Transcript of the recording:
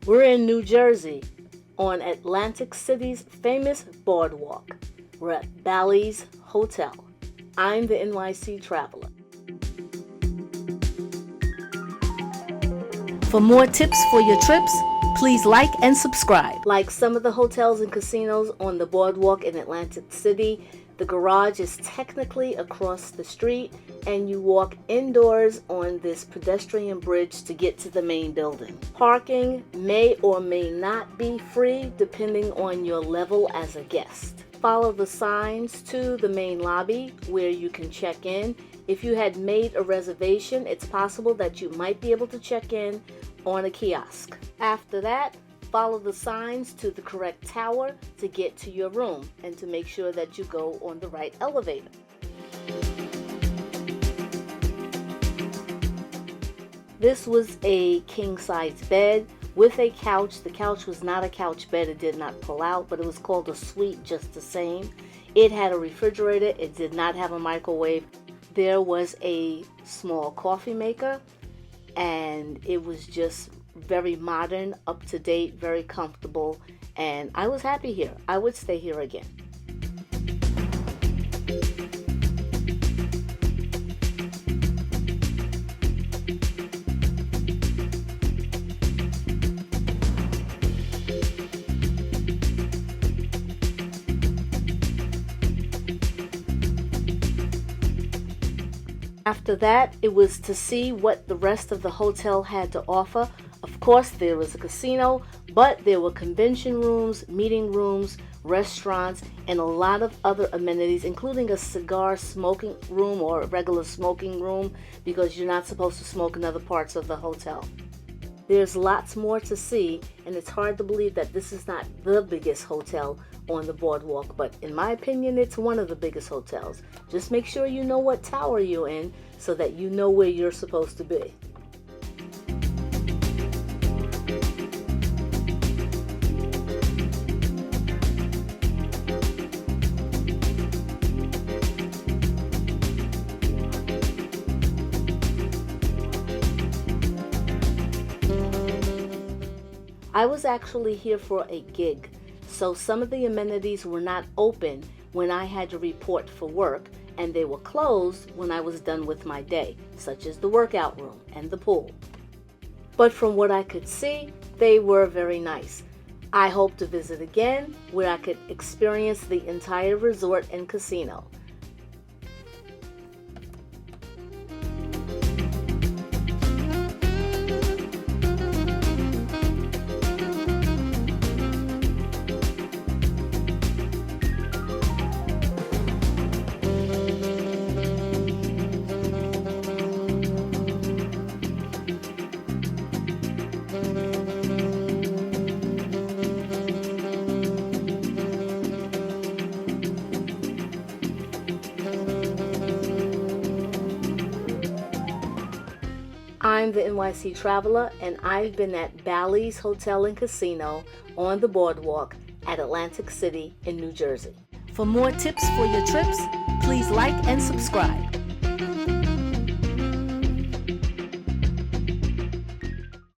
We're in New Jersey on Atlantic City's famous Boardwalk. We're at Bally's Hotel. I'm the NYC Traveler. For more tips for your trips, please like and subscribe. Like some of the hotels and casinos on the Boardwalk in Atlantic City, the garage is technically across the street, and you walk indoors on this pedestrian bridge to get to the main building. Parking may or may not be free depending on your level as a guest. Follow the signs to the main lobby where you can check in. If you had made a reservation, it's possible that you might be able to check in on a kiosk. After that, follow the signs to the correct tower to get to your room and to make sure that you go on the right elevator. This was a king-size bed with a couch. The couch was not a couch bed. It did not pull out, but it was called a suite just the same. It had a refrigerator. It did not have a microwave. There was a small coffee maker, and it was just very modern, up to date, very comfortable, and I was happy here. I would stay here again. After that, it was to see what the rest of the hotel had to offer. Of course, there was a casino, but there were convention rooms, meeting rooms, restaurants, and a lot of other amenities, including a cigar smoking room or a regular smoking room, because you're not supposed to smoke in other parts of the hotel. There's lots more to see, and it's hard to believe that this is not the biggest hotel on the Boardwalk, but in my opinion, it's one of the biggest hotels. Just make sure you know what tower you're in so that you know where you're supposed to be. I was actually here for a gig, so some of the amenities were not open when I had to report for work, and they were closed when I was done with my day, such as the workout room and the pool. But from what I could see, they were very nice. I hope to visit again where I could experience the entire resort and casino. I'm the NYC Traveler, and I've been at Bally's Hotel and Casino on the Boardwalk at Atlantic City in New Jersey. For more tips for your trips, please like and subscribe.